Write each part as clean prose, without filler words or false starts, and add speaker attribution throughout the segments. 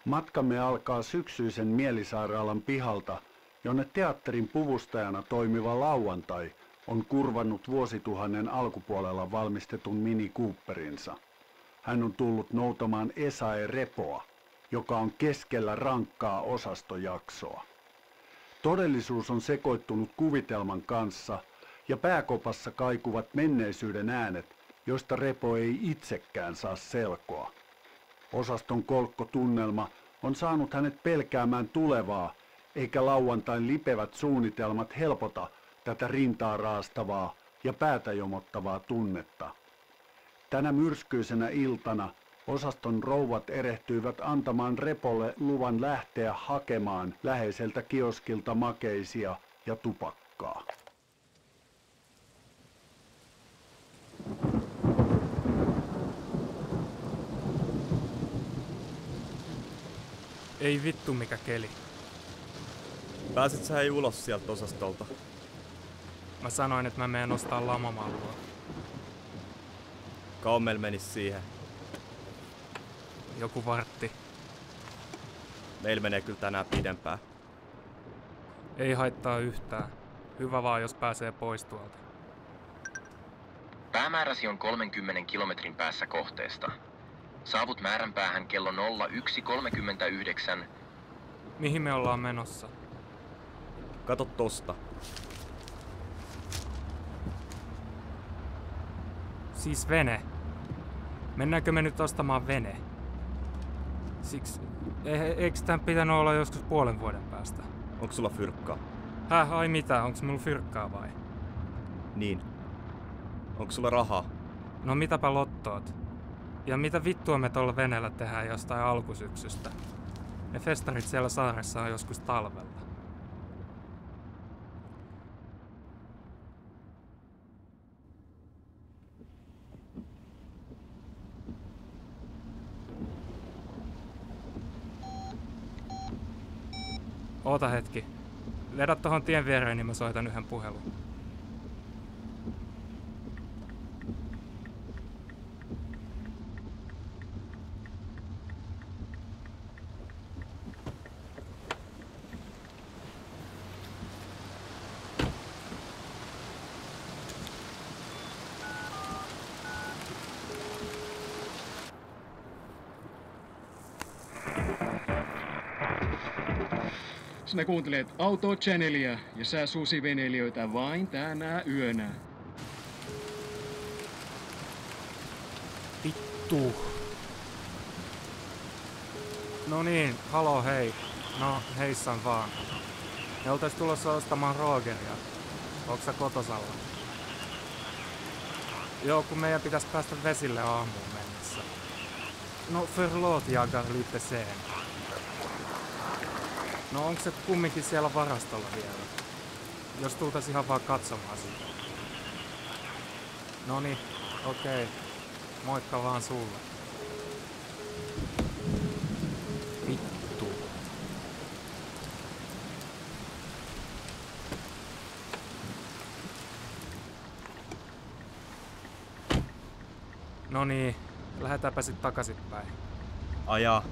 Speaker 1: Matkamme alkaa syksyisen mielisairaalan pihalta, jonne teatterin puvustajana toimiva Lauantai on kurvannut vuosituhannen alkupuolella valmistetun Mini Cooperinsa. Hän on tullut noutamaan Esae Repoa, joka on keskellä rankkaa osastojaksoa. Todellisuus on sekoittunut kuvitelman kanssa ja pääkopassa kaikuvat menneisyyden äänet, joista Repo ei itsekään saa selkoa. Osaston kolkkotunnelma on saanut hänet pelkäämään tulevaa, eikä Lauantain lipevät suunnitelmat helpota tätä rintaa raastavaa ja päätä jomottavaa tunnetta. Tänä myrskyisenä iltana osaston rouvat erehtyivät antamaan Repolle luvan lähteä hakemaan läheiseltä kioskilta makeisia ja tupakkaa.
Speaker 2: Ei vittu mikä keli.
Speaker 3: Pääsit sä ei ulos sieltä osastolta?
Speaker 2: Mä sanoin, että mä menen ostaa lamamallua.
Speaker 3: Kauan meillä menis siihen?
Speaker 2: Joku vartti.
Speaker 3: Meillä menee kyllä tänään pidempään.
Speaker 2: Ei haittaa yhtään. Hyvä vaan, jos pääsee pois tuolta.
Speaker 4: Päämääräsi on 30 kilometrin päässä kohteesta. Saavut määränpäähän kello 01.39.
Speaker 2: Mihin me ollaan menossa?
Speaker 3: Kato tosta.
Speaker 2: Siis vene. Mennäänkö me nyt ostamaan vene? Siksi... Eikö tän pitänyt olla joskus puolen vuoden päästä?
Speaker 3: Onko sulla fyrkkaa?
Speaker 2: Ai mitä? Onks mulla fyrkkaa vai?
Speaker 3: Niin. Onko sulla rahaa?
Speaker 2: No mitäpä lottoot? Ja mitä vittua me tuolla veneellä tehdään jostain alkusyksystä? Ne festarit siellä saaressa on joskus talvella. Oota hetki. Vedä tohon tien viereen, niin mä soitan yhden puhelun.
Speaker 5: Sinä kuuntelet Auto Channelia ja sä susiveneilijöitä vain tänä yönä.
Speaker 2: Vittu. No niin, halo hei. No, heissan vaan. Me oltais tulossa ostamaan Rogeria. Onks sä kotosalla? Joo, kun meidän pitäis päästä vesille aamuun mennessä. No, förlåt jagar lite sen. No onko se kumminkin siellä varastolla vielä? Jos tultais ihan vaan katsomaan sitä. Noniin, okei. Moikka vaan sulle. Vittu. Noniin, lähdetäänpä sit takaisinpäin.
Speaker 3: Ajaa.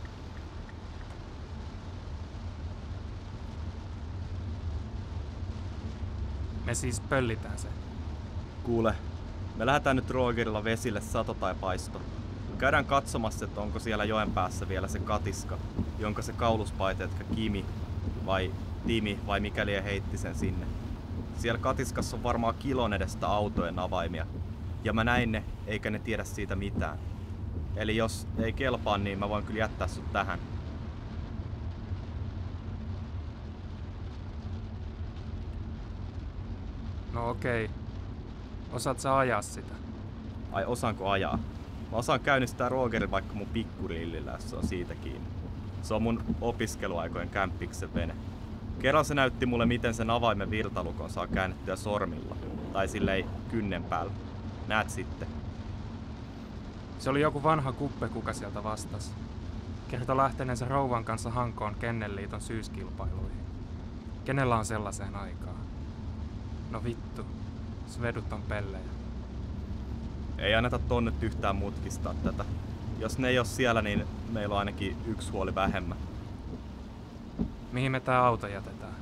Speaker 2: Me siis pöllitään se.
Speaker 3: Kuule, me lähdetään nyt Rogerilla vesille, sato tai paisto. Käydään katsomassa, että onko siellä joen päässä vielä se katiska, jonka se kauluspaiteetka Kimi vai Timi vai mikäli heitti sen sinne. Siellä katiskassa on varmaan kilon edestä autojen avaimia. Ja mä näin ne, eikä ne tiedä siitä mitään. Eli jos ei kelpaa, niin mä voin kyllä jättää sut tähän.
Speaker 2: No okei. Osaat sä ajaa sitä?
Speaker 3: Ai osaanko ajaa? Mä osaan käynnistää Rogerin vaikka mun pikkurillillä, jos se on siitä kiinni. Se on mun opiskeluaikojen kämppiksen vene. Kerran se näytti mulle, miten sen avaimen virtalukon saa käännettyä sormilla. Tai silleen kynnen päällä. Näet sitten.
Speaker 2: Se oli joku vanha kuppe, kuka sieltä vastasi. Kertoi lähteneensä rouvan kanssa Hankoon Kennelliiton syyskilpailuihin. Kenellä on sellaiseen aikaa? No vittu. Svedut on pellejä.
Speaker 3: ei anneta tonne yhtään mutkistaa tätä. Jos ne ei oo siellä, niin meillä on ainakin yksi huoli vähemmän.
Speaker 2: Mihin me tää auto jätetään?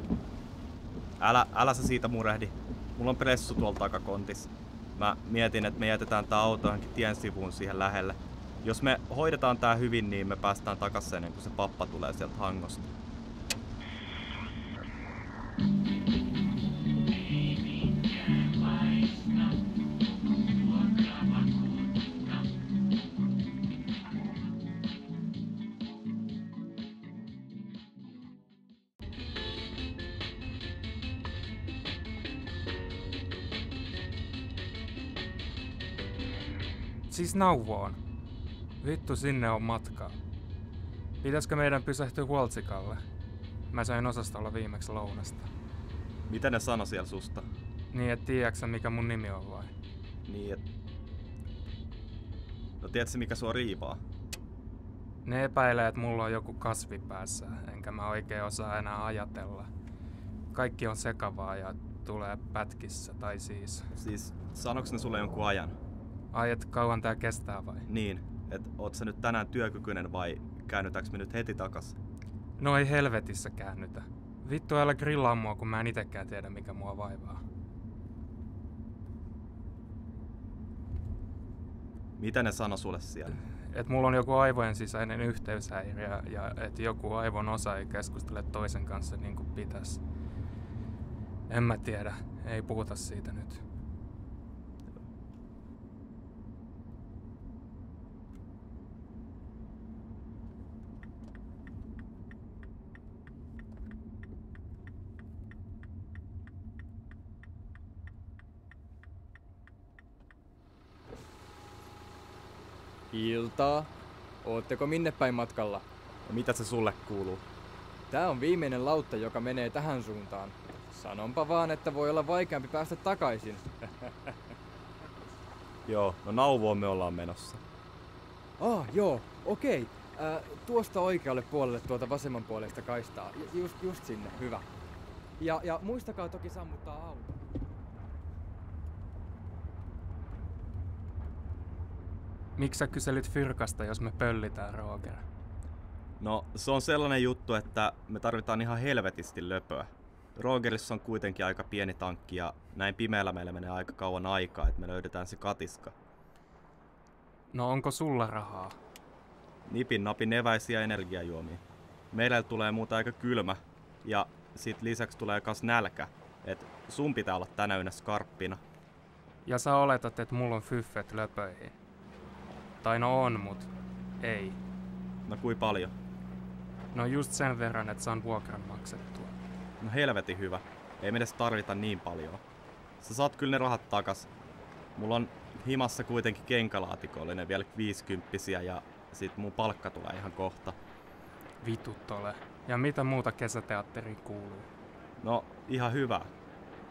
Speaker 3: Älä sä siitä murehdi. Mulla on pressu tuolla takakontissa. Mä mietin, että me jätetään tää auto johonkin tien sivuun siihen lähelle. Jos me hoidetaan tää hyvin, niin me päästään takaisin ennen kuin se pappa tulee sieltä Hangosta.
Speaker 2: Siis Nauvoon. Vittu, sinne on matkaa. Pitäisikö meidän pysähtyä Huoltsikalle? Mä söin osastolla viimeksi lounasta.
Speaker 3: Mitä ne sano siellä susta?
Speaker 2: Niin, et tiedäksä mikä mun nimi on vai?
Speaker 3: Niin, et... No tiedätkö mikä sua riivaa?
Speaker 2: Ne epäilee, että mulla on joku kasvi päässä, enkä mä oikein osaa enää ajatella. Kaikki on sekavaa ja tulee pätkissä, tai siis...
Speaker 3: Siis, sanoks ne sulle jonkun ajan?
Speaker 2: Ai, et kauan tää kestää vai?
Speaker 3: Niin, et oot sä nyt tänään työkykyinen vai käännytäänkö me nyt heti takas?
Speaker 2: No ei helvetissä käännytä. Vittu, älä grillaa mua, kun mä en itekään tiedä mikä mua vaivaa.
Speaker 3: Mitä ne sano sulle siellä?
Speaker 2: Et mulla on joku aivojen sisäinen yhteyshäiriö ja et joku aivon osa ei keskustele toisen kanssa niin kuin pitäisi. En mä tiedä, ei puhuta siitä nyt.
Speaker 6: Iltaa. Ootteko minne päin matkalla?
Speaker 3: Ja mitä se sulle kuuluu?
Speaker 6: Tää on viimeinen lautta, joka menee tähän suuntaan. Sanonpa vaan, että voi olla vaikeampi päästä takaisin.
Speaker 3: Joo, no Nauvoon me ollaan menossa.
Speaker 6: Joo, okei. Tuosta oikealle puolelle tuota vasemman puolesta kaistaa. Just sinne, hyvä. Ja muistakaa toki sammuttaa auto.
Speaker 2: Miksi sä kyselit Fyrkasta, jos me pöllitään, Roger?
Speaker 3: No, se on sellainen juttu, että me tarvitaan ihan helvetisti löpöä. Rogerissa on kuitenkin aika pieni tankki ja näin pimeällä meillä menee aika kauan aikaa, että me löydetään se katiska.
Speaker 2: No onko sulla rahaa?
Speaker 3: Nipin napin eväisiä energiajuomia. Meillä tulee muuta aika kylmä ja sit lisäksi tulee kas nälkä, et sun pitää olla tänä yönä skarppina.
Speaker 2: Ja sä oletat, että mulla on fyffet löpöihin. Tai no on, mut ei.
Speaker 3: No kui paljon?
Speaker 2: No just sen verran, että saan vuokran maksettua.
Speaker 3: No helvetin hyvä. Ei me edes tarvita niin paljon. Sä saat kyllä ne rahat takas. Mulla on himassa kuitenkin kenkälaatikollinen vielä 50 ja sit mun palkka tulee ihan kohta.
Speaker 2: Vitut ole. Ja mitä muuta kesäteatteriin kuuluu?
Speaker 3: No ihan hyvä.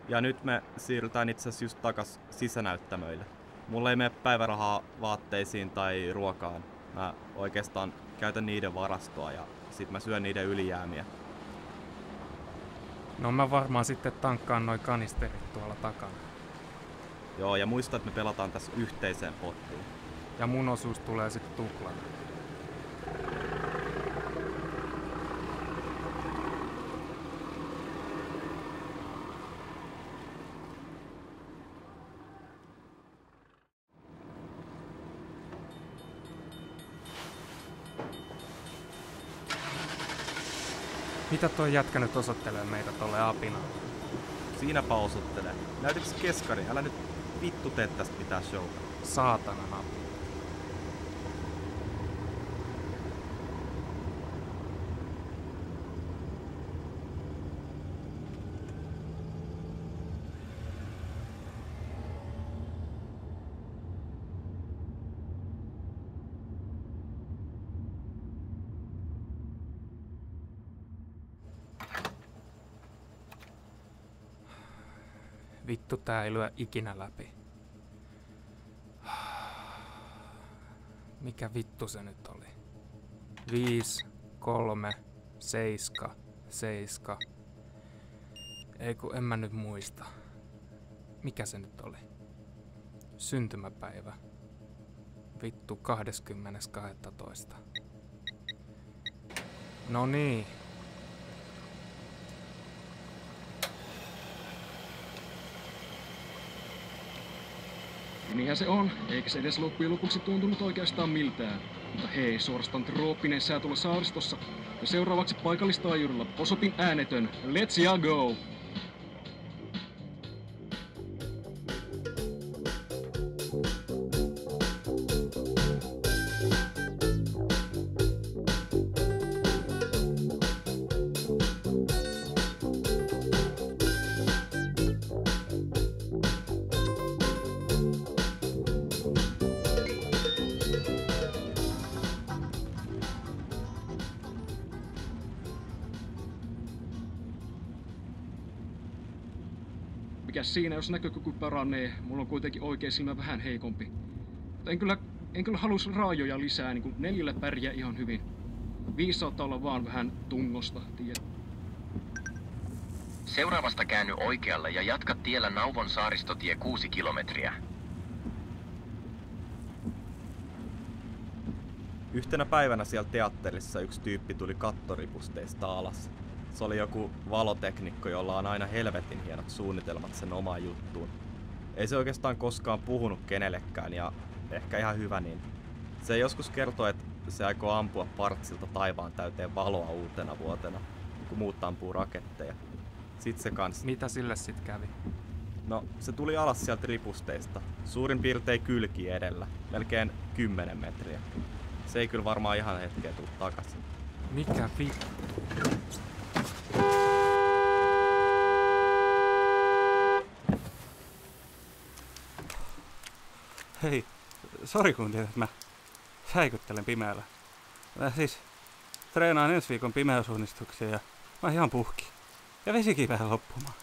Speaker 3: Ja nyt me siirrytään itse asiassa just takas sisänäyttämöille. Mulla ei mene päivärahaa vaatteisiin tai ruokaan. Mä oikeastaan käytän niiden varastoa ja sit mä syön niiden ylijäämiä.
Speaker 2: No mä varmaan sitten tankkaan noi kanisterit tuolla takana.
Speaker 3: Joo, ja muista, että me pelataan tässä yhteiseen pottiin.
Speaker 2: Ja mun osuus tulee sitten tuplana. Mitä toi jätkä nyt osoittelee meitä tolle apinalle?
Speaker 3: Siinäpä osoittelee. Näytiks keskari? Älä nyt vittu tee tästä mitään showta.
Speaker 2: Saatana napi. Vittu, tää ei lyö ikinä läpi. Mikä vittu se nyt oli? 5, 3, 7, 7. Ei kun en mä nyt muista. Mikä se nyt oli? Syntymäpäivä. Vittu 20.12. No niin.
Speaker 5: Niinhän se on, eikä se edes loppujen lopuksi tuntunut oikeastaan miltään. Mutta hei, suorastaan trooppinen sää tuolla saaristossa. Ja seuraavaksi paikallistaajuudella osoitin äänetön. Let's ya go! Mikäs siinä, jos näkökyky paranee? Mulla on kuitenkin oikea silmä vähän heikompi. Mutta en kyllä halus raajoja lisää, niin kuin 4 pärjää ihan hyvin. 5 saattaa olla vaan vähän tungosta, tiedät.
Speaker 4: Seuraavasta käänny oikealle ja jatka tiellä Nauvon saaristotie 6 kilometriä.
Speaker 3: Yhtenä päivänä siellä teatterissa yksi tyyppi tuli kattoripusteista alas. Se oli joku valoteknikko, jolla on aina helvetin hienot suunnitelmat sen omaan juttuun. Ei se oikeastaan koskaan puhunut kenellekään ja ehkä ihan hyvä niin. Se joskus kertoi, että se aikoo ampua partsilta taivaan täyteen valoa uutena vuotena, kun muut ampuu raketteja. Sitten se kans...
Speaker 2: Mitä sille sit kävi?
Speaker 3: No, se tuli alas sieltä ripusteista. Suurin piirtein kylki edellä. Melkein 10 metriä. Se ei kyllä varmaan ihan hetkeä tuu takaisin.
Speaker 2: Mikä vittu?
Speaker 7: Hei, sori kun tiedät, että mä säikyttelen pimeällä. Mä siis treenaan ensi viikon pimeyssuunnistuksia ja mä oon ihan puhki. Ja vesikin vähän loppumaan.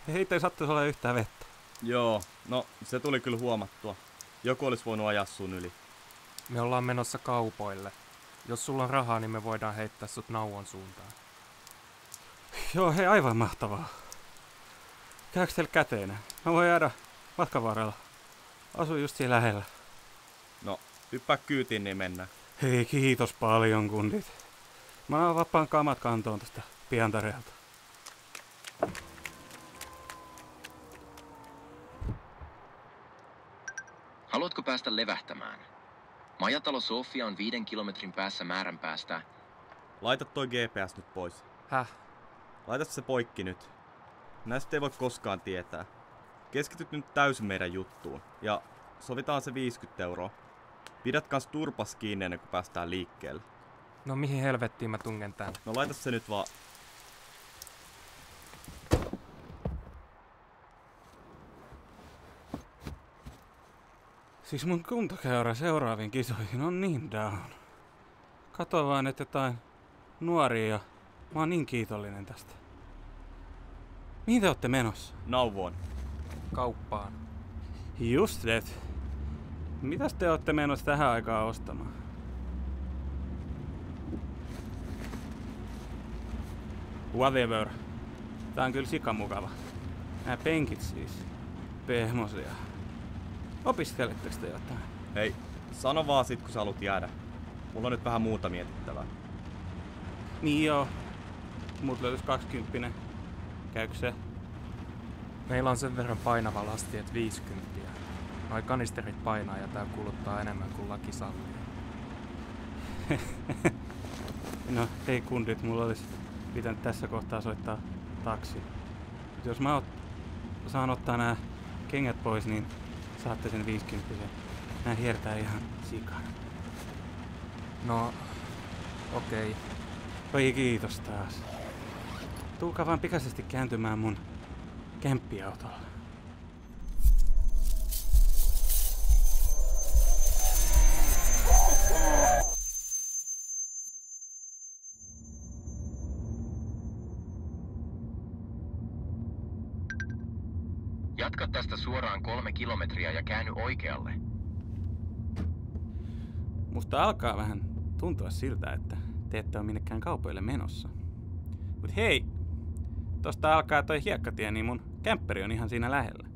Speaker 7: Ja itse ei sattuisi olla yhtään vettä.
Speaker 3: Joo, no se tuli kyllä huomattua. Joku olisi voinut ajaa sun yli.
Speaker 2: Me ollaan menossa kaupoille. Jos sulla on rahaa, niin me voidaan heittää sut Nauvon suuntaan.
Speaker 7: Joo, hei, aivan mahtavaa. Käykö teillä käteenä? Mä voin jäädä matkan varrella. Asun just siinä lähellä.
Speaker 3: No, hyppää kyytiin, niin mennään.
Speaker 7: Hei, kiitos paljon, kundit. Mä oon vapaan kamat kantoon tästä Pientareelta.
Speaker 4: Haluatko päästä levähtämään? Majatalo Sofia on 5 kilometrin päässä määränpäästä.
Speaker 3: Laita toi GPS nyt pois.
Speaker 2: Häh?
Speaker 3: Laita se poikki nyt. Näistä ei voi koskaan tietää. Keskityt nyt täysin meidän juttuun. Ja sovitaan se 50 €. Pidät kans turpas kiinni ennen kuin päästään liikkeelle.
Speaker 2: No mihin helvettiin mä tungen tän?
Speaker 3: No laita se nyt vaan.
Speaker 7: Siis mun kuntokäyrä seuraaviin kisoihin on niin down. Kato vaan, että jotain nuoria ja mä oon niin kiitollinen tästä. Mihin te ootte menossa?
Speaker 3: Nauvoon.
Speaker 2: Kauppaan.
Speaker 7: Just det. Mitäs te ootte menossa tähän aikaan ostamaan? Whatever. Tää on kyllä sikamukava. Nää penkit siis. Pehmosia. Opiskeletteko te jotain?
Speaker 3: Hei, sano vaan sit kun sä haluat jäädä. Mulla on nyt vähän muuta mietittävää.
Speaker 7: Niin joo. Mut löytys 20. Käykö se?
Speaker 2: Meillä on sen verran painava lasti, että 50. Noi kanisterit painaa ja tää kuluttaa enemmän kuin laki sallii.
Speaker 7: No hei kundit, mulla olisi pitänyt tässä kohtaa soittaa taksi. Jos mä saan ottaa nää kengät pois, niin saatte sen 50. Nää hiertää ihan sikana.
Speaker 2: No, okei.
Speaker 7: Oi kiitos taas. Tulkaa vaan pikaisesti kääntymään mun kämppiautolla.
Speaker 4: Jatka tästä suoraan 3 kilometriä ja käänny oikealle.
Speaker 7: Musta alkaa vähän tuntua siltä, että te ette ole minnekään kaupoille menossa. Mut hei! Tosta alkaa toi hiekkatie, niin mun kämpperi on ihan siinä lähellä.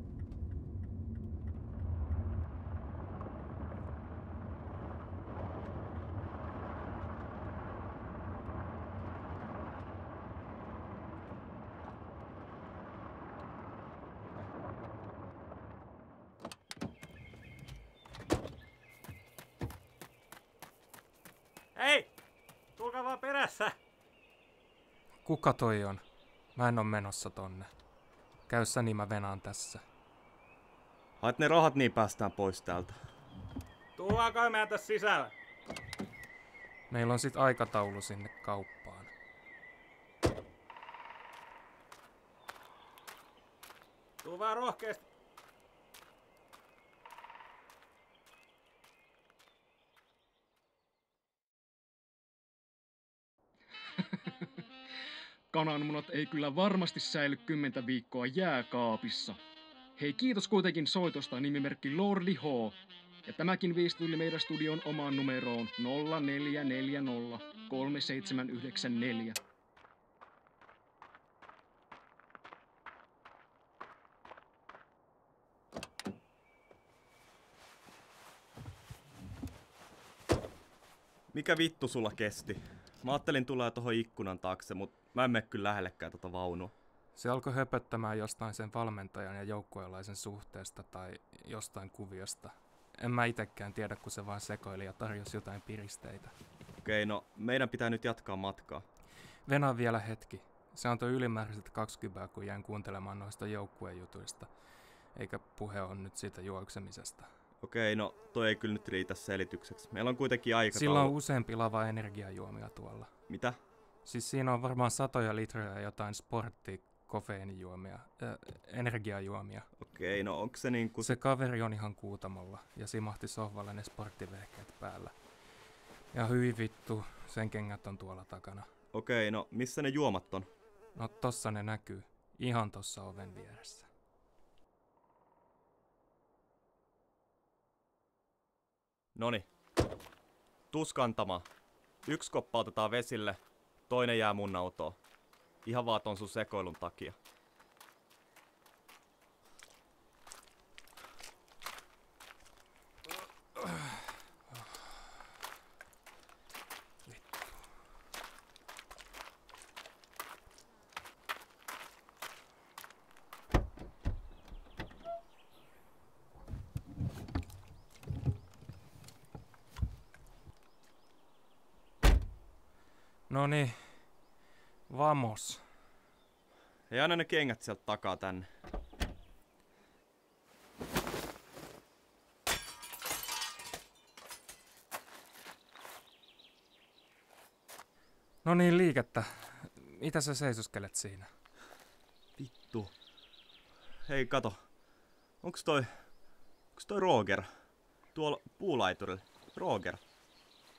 Speaker 7: Hei! Tulkaa vaan perässä!
Speaker 2: Kuka toi on? Mä en oo menossa tonne. Käyssä niin mä venaan tässä.
Speaker 3: Haet ne rahat, niin päästään pois täältä.
Speaker 7: Tullaan kai meidän tässä sisällä.
Speaker 2: Meillä on sit aikataulu sinne kauppaan.
Speaker 7: Tuu vaan rohkeasti.
Speaker 5: Kananmunat ei kyllä varmasti säily 10 viikkoa jääkaapissa. Hei, kiitos kuitenkin soitosta nimimerkki Lordi H. Ja tämäkin viesti tuli meidän studion omaan numeroon 0440 3794.
Speaker 3: Mikä vittu sulla kesti? Mä ajattelin tulla tohon ikkunan taakse, mut mä en mene kyllä lähellekään tota vaunua.
Speaker 2: Se alkoi höpöttämään jostain sen valmentajan ja joukkueelaisen suhteesta tai jostain kuviosta. En mä itekään tiedä, kun se vaan sekoili ja tarjosi jotain piristeitä.
Speaker 3: Okei, no meidän pitää nyt jatkaa matkaa.
Speaker 2: Venaa vielä hetki. Se antoi ylimääräiset 20, kun jäin kuuntelemaan noista joukkuejutuista. Eikä puhe on nyt siitä juoksemisesta.
Speaker 3: Okei, no toi ei kyllä nyt riitä selitykseksi. Meillä on kuitenkin aikataulu.
Speaker 2: Sillä on useampi lava energiajuomia tuolla.
Speaker 3: Mitä?
Speaker 2: Siis siinä on varmaan satoja litroja jotain kofeiinijuomia, energiajuomia.
Speaker 3: Okei, no onko se niinku...
Speaker 2: Se kaveri on ihan kuutamolla ja simahti sohvalle ne sporttivehkeet päällä. Ja hyi vittu, sen kengät on tuolla takana.
Speaker 3: Okei, no missä ne juomat on?
Speaker 2: No tossa ne näkyy, ihan tossa oven vieressä.
Speaker 3: Noni. Tuus kantamaan. 1 koppa otetaan vesille, toinen jää mun autoon. Ihan vaan ton sun sekoilun takia.
Speaker 2: Noniin, vamos.
Speaker 3: Ei aina ne kengät sieltä takaa tänne.
Speaker 2: No niin, liikettä. Mitä sä seisoskelet siinä?
Speaker 3: Vittu. Hei, kato. Onks toi Roger? Tuolla puulaiturilla. Roger.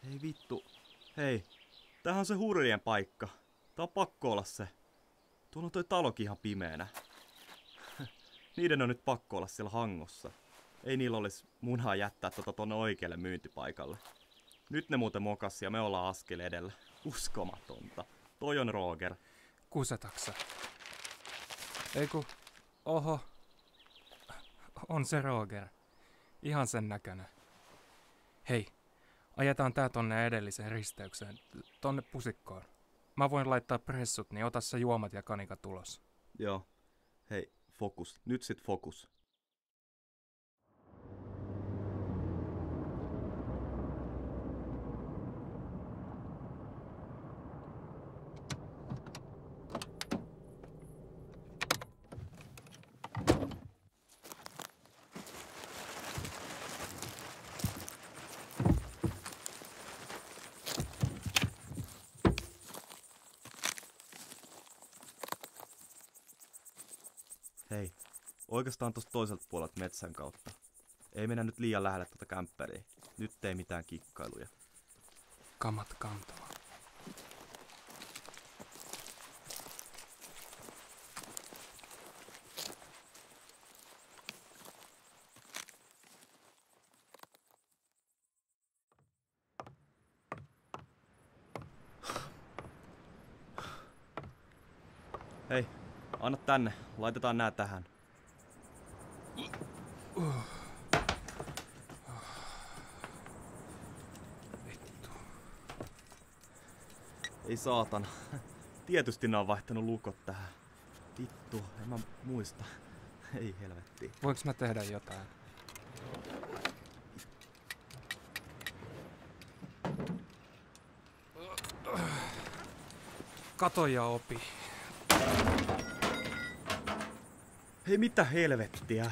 Speaker 3: Hei vittu. Hei. Tämähän on se hurrien paikka. Tää on pakko olla se. Tuolla on toi talokin ihan pimeänä. Niiden on nyt pakko olla siellä hangossa. Ei niillä olisi munaa jättää tonne oikealle myyntipaikalle. Nyt ne muuten mokas ja me ollaan askel edellä. Uskomatonta. Toi on Roger.
Speaker 2: Kusetaksa. Eiku, oho. On se Roger. Ihan sen näköinen. Hei, ajetaan tää tonne edelliseen risteykseen, tonne pusikkoon. Mä voin laittaa pressut, niin ota sä juomat ja kanikat ulos.
Speaker 3: Joo. Hei, fokus. Nyt sit fokus. Hei, oikeastaan tosta toiselta puolelta metsän kautta. Ei mennä nyt liian lähelle tuota kämppäriä. Nyt ei mitään kikkailuja.
Speaker 2: Kamat kantoa.
Speaker 3: Hei, anna tänne. Laitetaan nää tähän.
Speaker 2: Vittu.
Speaker 3: Ei saatana. Tietysti nää on vaihtanut lukot tähän. Vittu, en mä muista. Ei helvetti.
Speaker 2: Voinko mä tehdä jotain? Kato ja opi.
Speaker 3: Hei, mitä helvettiä?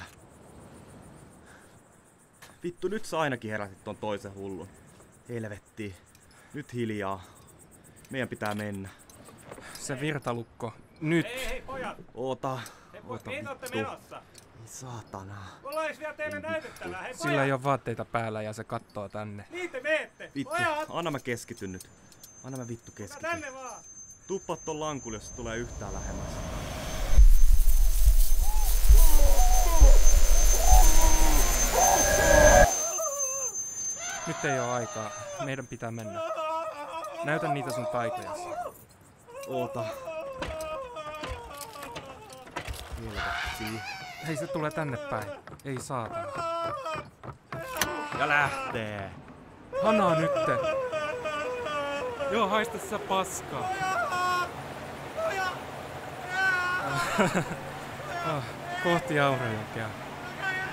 Speaker 3: Vittu, nyt sä ainakin herätit ton toisen hullun. Helvetti. Nyt hiljaa. Meidän pitää mennä.
Speaker 2: Se virtalukko. Nyt.
Speaker 7: Hei pojat!
Speaker 3: Oota
Speaker 7: Mihin ootte
Speaker 3: vittu.
Speaker 7: menossa?
Speaker 3: Ei saatana.
Speaker 7: Mulla olisi vielä teille näytettävää. Hei
Speaker 2: Sillä ei ole vaatteita päällä ja se kattoo tänne.
Speaker 7: Niin te meette!
Speaker 3: Vittu, anna mä keskityn nyt. Anna mä vittu keskityn.
Speaker 7: Tänne vaan!
Speaker 3: Tuppa ton lankulle, jos se tulee yhtään lähemmäs.
Speaker 2: Nyt ei ole aikaa. Meidän pitää mennä. Näytä niitä sun taitojasi.
Speaker 3: Oota. Helvetti.
Speaker 2: Hei, se tulee tänne päin. Ei saatana.
Speaker 3: Ja lähtee.
Speaker 2: Hanaa nytte. Joo, haista sä paskaa. Kohti Aurajokea.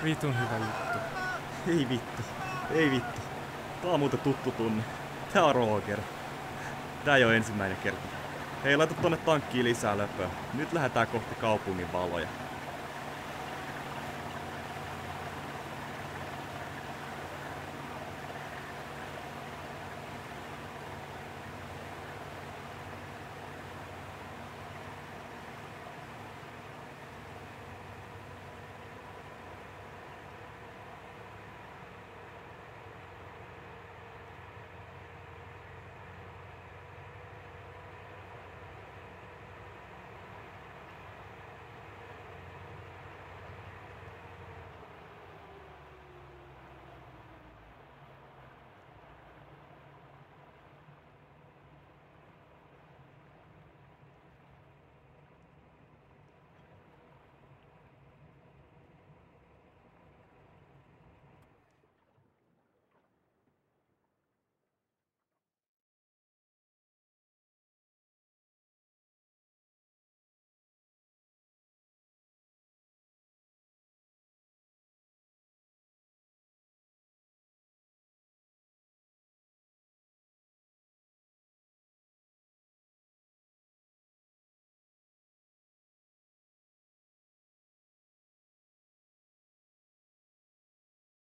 Speaker 2: Vitun hyvä juttu.
Speaker 3: Ei vittu. Ei vittu. Tää on muuten tuttu tunne. Tää on Roger. Tää ei oo ensimmäinen kerta. Hei, laita tonne tankkiin lisää löpöä. Nyt lähdetään kohti kaupungin valoja.